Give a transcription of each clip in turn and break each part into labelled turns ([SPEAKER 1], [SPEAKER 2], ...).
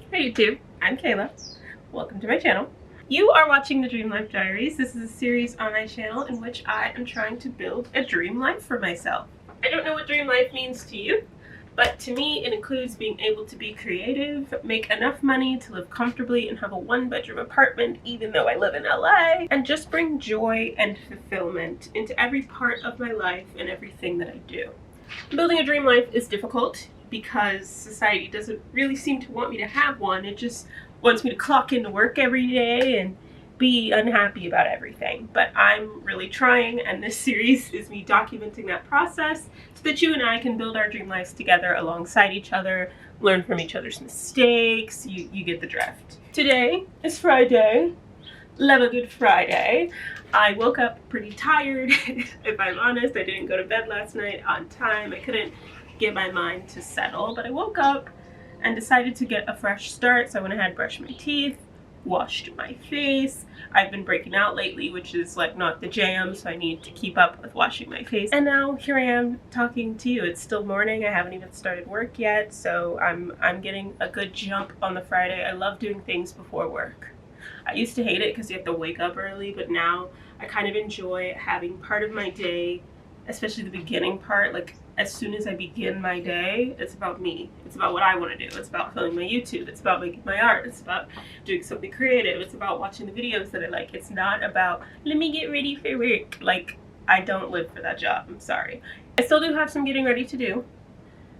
[SPEAKER 1] Hey YouTube, I'm Kayla. Welcome to my channel. You are watching the Dream Life Diaries. This is a series on my channel in which I am trying to build a dream life for myself. I don't know what dream life means to you, but to me it includes being able to be creative, make enough money to live comfortably and have a one-bedroom apartment even though I live in LA, and just bring joy and fulfillment into every part of my life and everything that I do. Building a dream life is difficult because society doesn't really seem to want me to have one. It just wants me to clock into work every day and be unhappy about everything. But I'm really trying, and this series is me documenting that process so that you and I can build our dream lives together alongside each other, learn from each other's mistakes. You get the drift. Today is Friday. Love a good Friday. I woke up pretty tired, if I'm honest. I didn't go to bed last night on time. I couldn't get my mind to settle, but I woke up and decided to get a fresh start. So I went ahead, brushed my teeth, washed my face. I've been breaking out lately, which is like not the jam, so I need to keep up with washing my face. And now here I am talking to you. It's still morning. I haven't even started work yet, so I'm getting a good jump on the Friday. I love doing things before work. I used to hate it because you have to wake up early, but now I kind of enjoy having part of my day, especially the beginning part. Like as soon as I begin my day, it's about me. It's about what I want to do. It's about filming my YouTube. It's about making my art. It's about doing something creative. It's about watching the videos that I like. It's not about, let me get ready for work. Like, I don't live for that job. I'm sorry. I still do have some getting ready to do.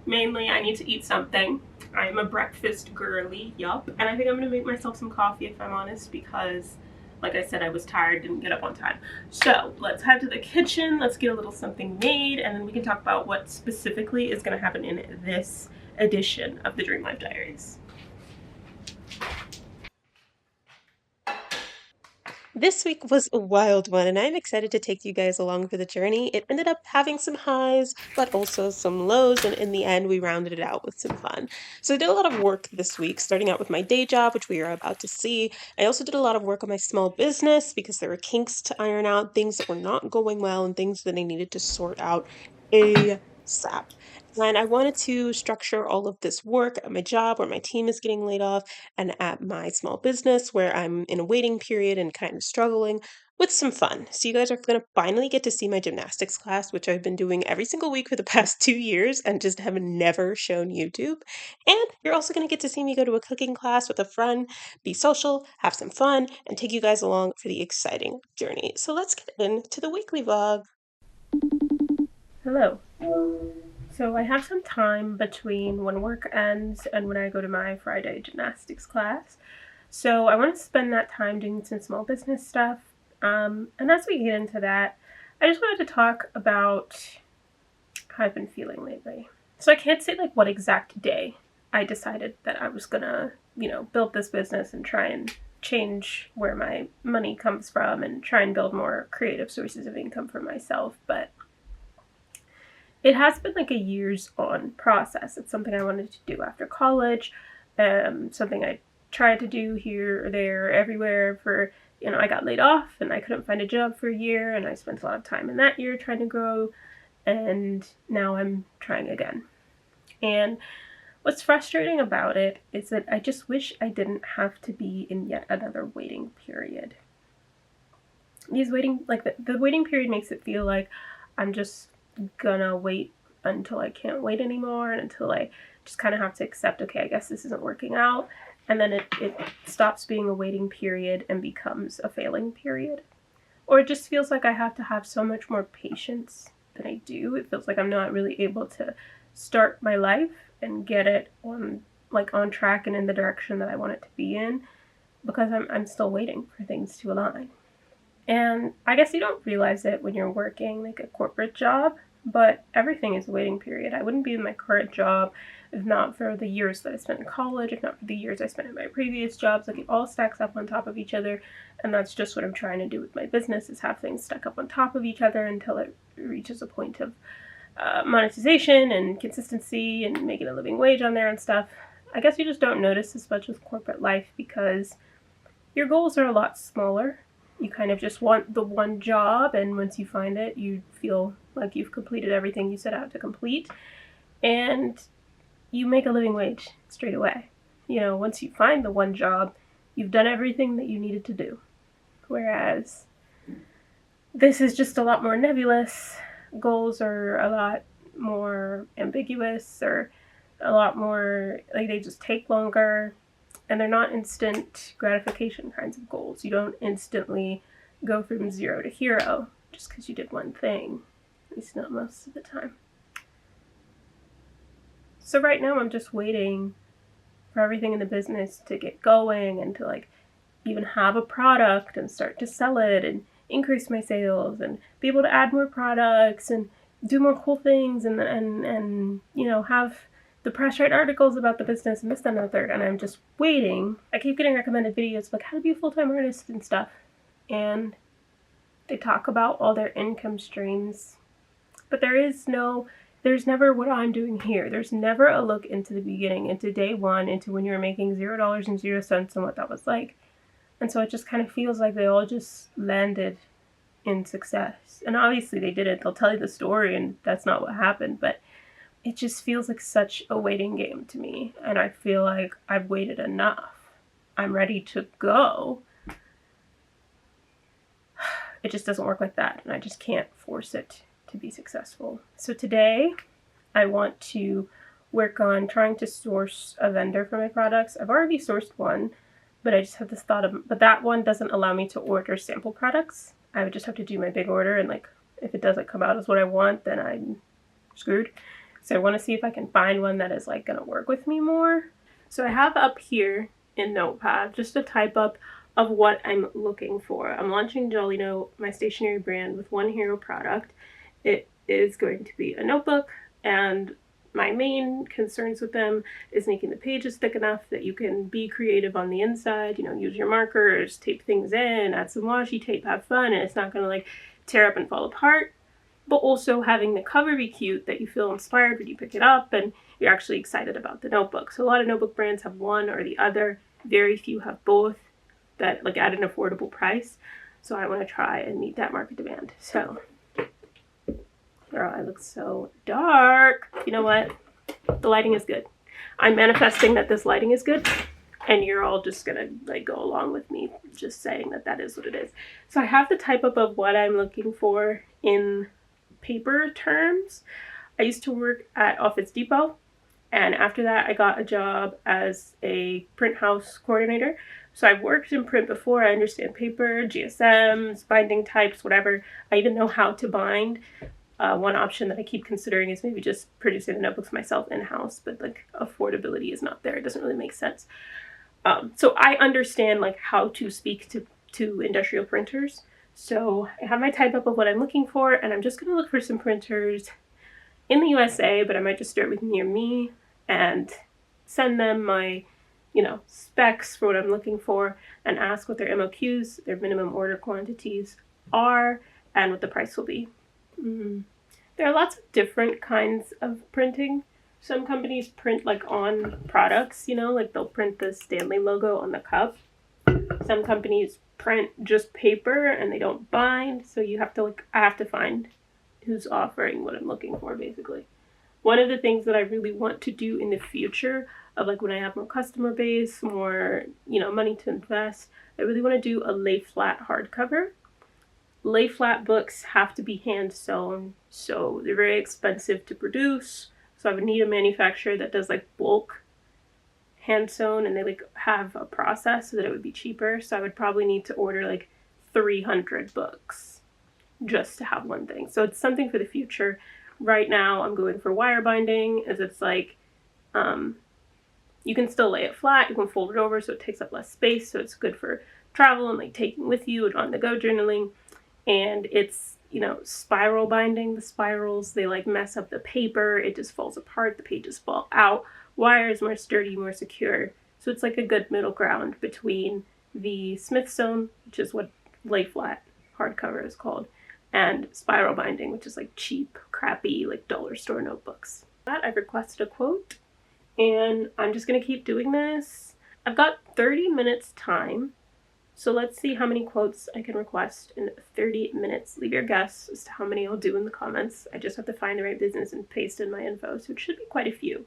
[SPEAKER 1] Mainly, I need to eat something. I'm a breakfast girly, yup. And I think I'm gonna make myself some coffee if I'm honest, because like I said, I was tired, didn't get up on time. So let's head to the kitchen, let's get a little something made, and then we can talk about what specifically is gonna happen in this edition of the Dream Life Diaries.
[SPEAKER 2] This week was a wild one, and I'm excited to take you guys along for the journey. It ended up having some highs, but also some lows, and in the end, we rounded it out with some fun. So I did a lot of work this week, starting out with my day job, which we are about to see. I also did a lot of work on my small business because there were kinks to iron out, things that were not going well, and things that I needed to sort out ASAP. And I wanted to structure all of this work at my job where my team is getting laid off and at my small business where I'm in a waiting period and kind of struggling with some fun. So you guys are going to finally get to see my gymnastics class, which I've been doing every single week for the past 2 years and just have never shown YouTube. And you're also going to get to see me go to a cooking class with a friend, be social, have some fun, and take you guys along for the exciting journey. So let's get into the weekly vlog.
[SPEAKER 1] Hello. So I have some time between when work ends and when I go to my Friday gymnastics class. So I want to spend that time doing some small business stuff. And as we get into that, I just wanted to talk about how I've been feeling lately. So I can't say like what exact day I decided that I was gonna, build this business and try and change where my money comes from and try and build more creative sources of income for myself. But it has been like a years on process. It's something I wanted to do after college, something I tried to do here or there, everywhere for, I got laid off and I couldn't find a job for a year, and I spent a lot of time in that year trying to grow, and now I'm trying again. And what's frustrating about it is that I just wish I didn't have to be in yet another waiting period. The waiting period makes it feel like I'm just gonna wait until I can't wait anymore, and until I just kind of have to accept, okay, I guess this isn't working out. And then it stops being a waiting period and becomes a failing period. Or it just feels like I have to have so much more patience than I do. It feels like I'm not really able to start my life and get it on track and in the direction that I want it to be in, because I'm still waiting for things to align. And I guess you don't realize it when you're working like a corporate job, but everything is a waiting period. I wouldn't be in my current job if not for the years that I spent in college, if not for the years I spent in my previous jobs. Like, it all stacks up on top of each other, and that's just what I'm trying to do with my business, is have things stack up on top of each other until it reaches a point of monetization and consistency and making a living wage on there and stuff. I guess you just don't notice as much with corporate life because your goals are a lot smaller. You kind of just want the one job, and once you find it, you feel like you've completed everything you set out to complete, and you make a living wage straight away. once you find the one job, you've done everything that you needed to do. Whereas this is just a lot more nebulous. Goals are a lot more ambiguous, or a lot more, like, they just take longer, and they're not instant gratification kinds of goals. You don't instantly go from 0 to hero just because you did one thing, at least not most of the time. So right now I'm just waiting for everything in the business to get going and to like even have a product and start to sell it and increase my sales and be able to add more products and do more cool things and have the press write articles about the business and this, that, and the third. And I'm just waiting. I keep getting recommended videos like how to be a full-time artist and stuff. And they talk about all their income streams. But there's never what I'm doing here. There's never a look into the beginning, into day one, into when you were making $0.00 and what that was like. And so it just kind of feels like they all just landed in success. And obviously they didn't. They'll tell you the story and that's not what happened. But it just feels like such a waiting game to me. And I feel like I've waited enough. I'm ready to go. It just doesn't work like that. And I just can't force it to be successful. So today I want to work on trying to source a vendor for my products. I've already sourced one, but I just have this thought of, but that one doesn't allow me to order sample products. I would just have to do my big order, and like if it doesn't come out as what I want, then I'm screwed. So I want to see if I can find one that is like going to work with me more. So I have up here in Notepad just a type up of what I'm looking for. I'm launching Jolly Note, my stationery brand, with one hero product. It is going to be a notebook, and my main concerns with them is making the pages thick enough that you can be creative on the inside, use your markers, tape things in, add some washi tape, have fun, and it's not going to like tear up and fall apart. But also having the cover be cute, that you feel inspired when you pick it up and you're actually excited about the notebook. So a lot of notebook brands have one or the other. Very few have both, that like at an affordable price. So I want to try and meet that market demand. So, girl, I look so dark. You know what? The lighting is good. I'm manifesting that this lighting is good, and you're all just gonna like go along with me just saying that that is what it is. So I have the type up of what I'm looking for in paper terms. I used to work at Office Depot, and after that I got a job as a print house coordinator. So I've worked in print before. I understand paper, GSMs, binding types, whatever. I even know how to bind. One option that I keep considering is maybe just producing the notebooks myself in-house, but like affordability is not there. It doesn't really make sense. So I understand like how to speak to industrial printers. So I have my type up of what I'm looking for, and I'm just going to look for some printers in the USA, but I might just start with near me and send them my, specs for what I'm looking for and ask what their MOQs, their minimum order quantities are, and what the price will be. There are lots of different kinds of printing. Some companies print like on products, like they'll print the Stanley logo on the cup. Some companies print just paper and they don't bind, so I have to find who's offering what I'm looking for, basically. One of the things that I really want to do in the future, of like when I have more customer base, more, money to invest, I really want to do a lay flat hardcover. Lay flat books have to be hand sewn, so they're very expensive to produce. So I would need a manufacturer that does like bulk hand sewn, and they like have a process so that it would be cheaper. So I would probably need to order like 300 books just to have one thing. So it's something for the future. Right now I'm going for wire binding, as it's like you can still lay it flat, you can fold it over so it takes up less space, so it's good for travel and like taking with you and on the go journaling. And it's, spiral binding. The spirals, they like mess up the paper. It just falls apart. The pages fall out. Wire is more sturdy, more secure. So it's like a good middle ground between the Smith sewn, which is what lay flat hardcover is called, and spiral binding, which is like cheap, crappy, like dollar store notebooks. I've requested a quote, and I'm just going to keep doing this. I've got 30 minutes time. So let's see how many quotes I can request in 30 minutes. Leave your guess as to how many I'll do in the comments. I just have to find the right business and paste in my info, so it should be quite a few.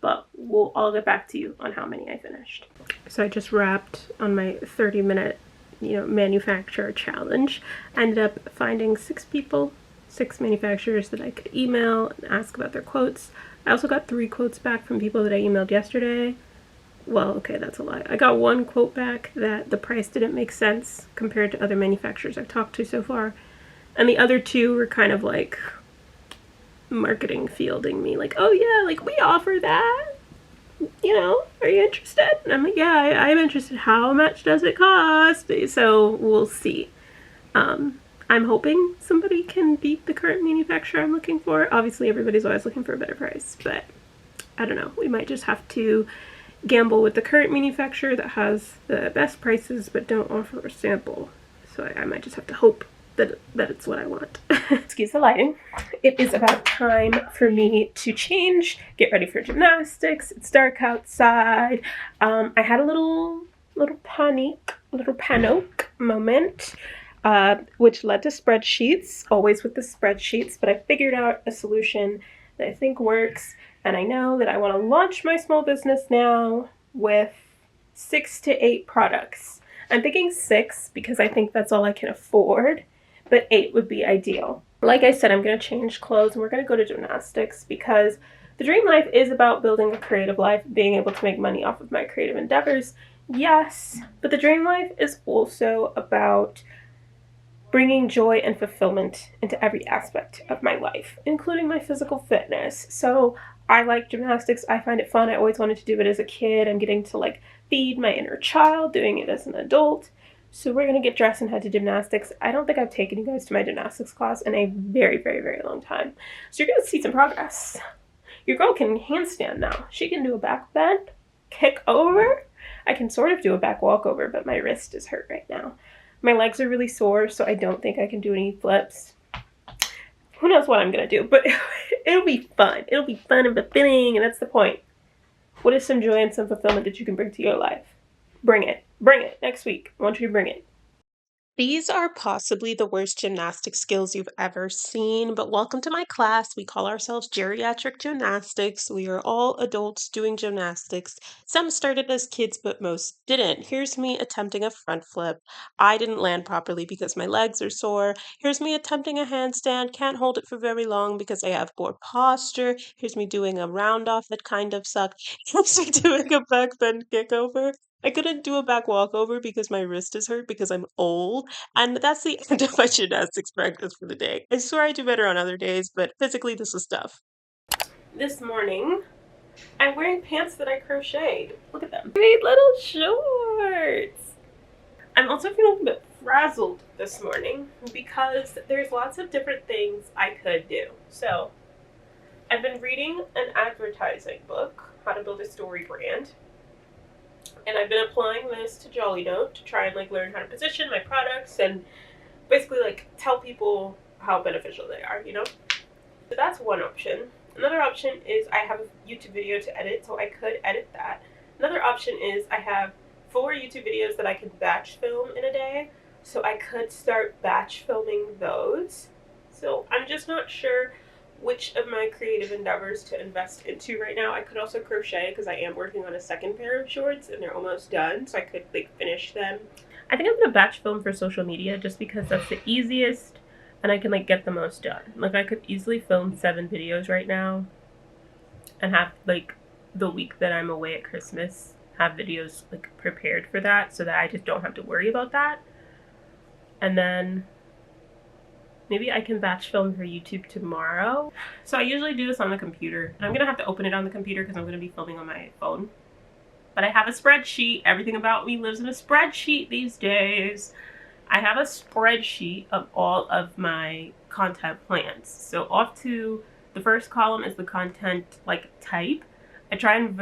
[SPEAKER 1] but I'll get back to you on how many I finished. So I just wrapped on my 30-minute, manufacturer challenge. I ended up finding 6 manufacturers that I could email and ask about their quotes. I also got 3 quotes back from people that I emailed yesterday. Well, okay, that's a lie. I got 1 quote back that the price didn't make sense compared to other manufacturers I've talked to so far. And the other 2 were kind of like marketing fielding me, like, oh yeah, like we offer that. Are you interested? And I'm like, yeah, I'm interested. How much does it cost? So we'll see. I'm hoping somebody can beat the current manufacturer I'm looking for. Obviously, everybody's always looking for a better price, but I don't know. We might just have to gamble with the current manufacturer that has the best prices but don't offer a sample. So I might just have to hope that it's what I want. Excuse the lighting. It is about time for me to change, get ready for gymnastics. It's dark outside. I had a little panic moment, which led to spreadsheets, always with the spreadsheets, but I figured out a solution that I think works, and I know that I want to launch my small business now with 6 to 8 products. I'm thinking 6 because I think that's all I can afford, but 8 would be ideal. Like I said, I'm going to change clothes and we're going to go to gymnastics because the dream life is about building a creative life, being able to make money off of my creative endeavors. Yes, but the dream life is also about bringing joy and fulfillment into every aspect of my life, including my physical fitness. So I like gymnastics. I find it fun. I always wanted to do it as a kid. I'm getting to feed my inner child, doing it as an adult. So we're going to get dressed and head to gymnastics. I don't think I've taken you guys to my gymnastics class in a very, very, very long time. So you're going to see some progress. Your girl can handstand now. She can do a back bend, kick over. I can sort of do a back walkover, but my wrist is hurt right now. My legs are really sore, so I don't think I can do any flips. Who knows what I'm going to do, but it'll be fun. It'll be fun and fulfilling, and that's the point. What is some joy and some fulfillment that you can bring to your life? Bring it. Bring it next week. I want you to bring it.
[SPEAKER 2] These are possibly the worst gymnastic skills you've ever seen, but welcome to my class. We call ourselves geriatric gymnastics. We are all adults doing gymnastics. Some started as kids, but most didn't. Here's me attempting a front flip. I didn't land properly because my legs are sore. Here's me attempting a handstand. Can't hold it for very long because I have poor posture. Here's me doing a round off that kind of sucked. Here's me doing a back bend kick over. I couldn't do a back walkover because my wrist is hurt because I'm old. And that's the end of my gymnastics practice for the day. I swear I do better on other days, but physically this is tough.
[SPEAKER 1] This morning, I'm wearing pants that I crocheted. Look at them. Great little shorts. I'm also feeling a bit frazzled this morning because there's lots of different things I could do. So, I've been reading an advertising book, How to Build a Story Brand. And I've been applying this to Jolly Note to try and learn how to position my products and basically tell people how beneficial they are, So that's one option. Another option is I have a YouTube video to edit, so I could edit that. Another option is I have 4 YouTube videos that I can batch film in a day, so I could start batch filming those. So I'm just not sure which of my creative endeavors to invest into right now. I could also crochet because I am working on a second pair of shorts and they're almost done, so I could finish them. I think I'm gonna batch film for social media just because that's the easiest and I can get the most done. I could easily film 7 videos right now and have the week that I'm away at Christmas have videos prepared for that so that I just don't have to worry about that. And then maybe I can batch film for YouTube tomorrow. So I usually do this on the computer. And I'm going to have to open it on the computer because I'm going to be filming on my phone. But I have a spreadsheet. Everything about me lives in a spreadsheet these days. I have a spreadsheet of all of my content plans. So off to the first column is the content type. I try and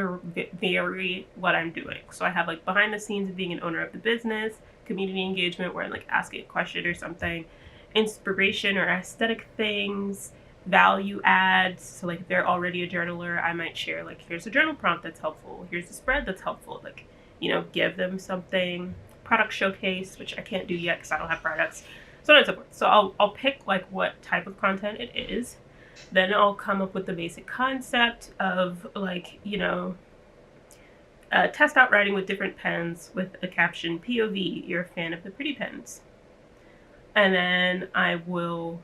[SPEAKER 1] vary what I'm doing. So I have behind the scenes of being an owner of the business, community engagement where I'm asking a question or something, inspiration or aesthetic things, value adds. So if they're already a journaler, I might share here's a journal prompt that's helpful, here's a spread that's helpful, give them something. Product showcase, which I can't do yet because I don't have products, so on and so forth. So I'll pick what type of content it is, Then I'll come up with the basic concept of, like, you know, test out writing with different pens with a caption POV, you're a fan of the pretty pens. And then I will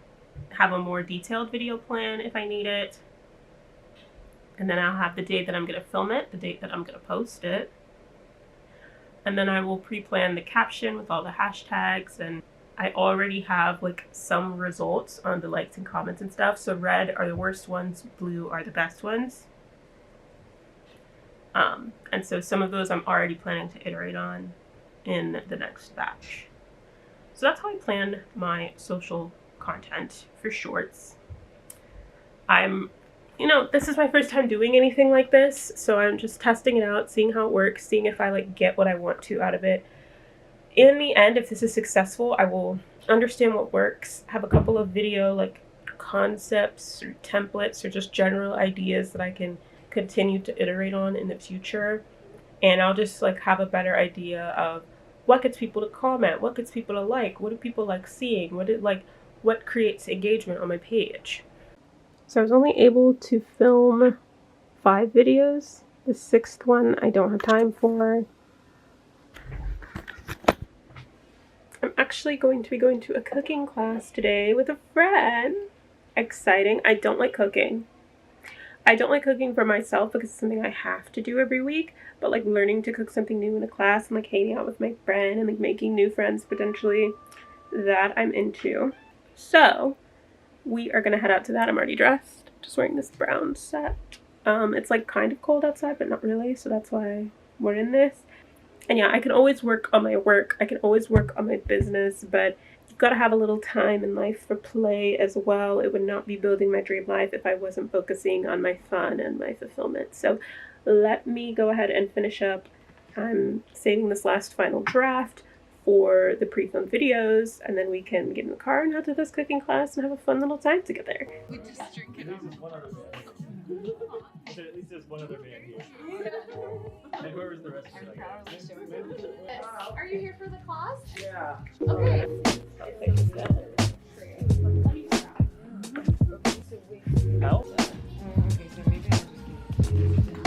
[SPEAKER 1] have a more detailed video plan if I need it. And then I'll have the date that I'm going to film it, the date that I'm going to post it. And then I will pre-plan the caption with all the hashtags, and I already have like some results on the likes and comments and stuff. So red are the worst ones, blue are the best ones. And so some of those I'm already planning to iterate on in the next batch. So that's how I plan my social content for shorts. You know, this is my first time doing anything like this, so I'm just testing it out, seeing how it works, seeing if I like get what I want to out of it. In the end, if this is successful, I will understand what works, have a couple of video like concepts or templates or just general ideas that I can continue to iterate on in the future, and I'll just like have a better idea of what gets people to comment, what gets people to like, what do people like seeing, what creates engagement on my page. So I was only able to film 5 videos. The 6th one I don't have time for. I'm actually going to be going to a cooking class today with a friend. Exciting. I don't like cooking. I don't like cooking for myself because it's something I have to do every week, but like learning to cook something new in a class and like hanging out with my friend and like making new friends potentially, that I'm into. So we are gonna head out to that. I'm already dressed, just wearing this brown set. It's like kind of cold outside, but not really, so that's why we're in this. And yeah, I can always work on my work, I can always work on my business, but you've got to have a little time in life for play as well. It would not be building my dream life if I wasn't focusing on my fun and my fulfillment. So let me go ahead and finish up. I'm saving this last final draft for the pre-filmed videos, and then we can get in the car and head to this cooking class and have a fun little time together.
[SPEAKER 3] We just drink it. At least there's one other band here. And whoever's the rest of it.
[SPEAKER 4] Are you here for the class?
[SPEAKER 3] Yeah.
[SPEAKER 4] Okay.
[SPEAKER 3] Help?
[SPEAKER 4] Okay, so maybe I'll just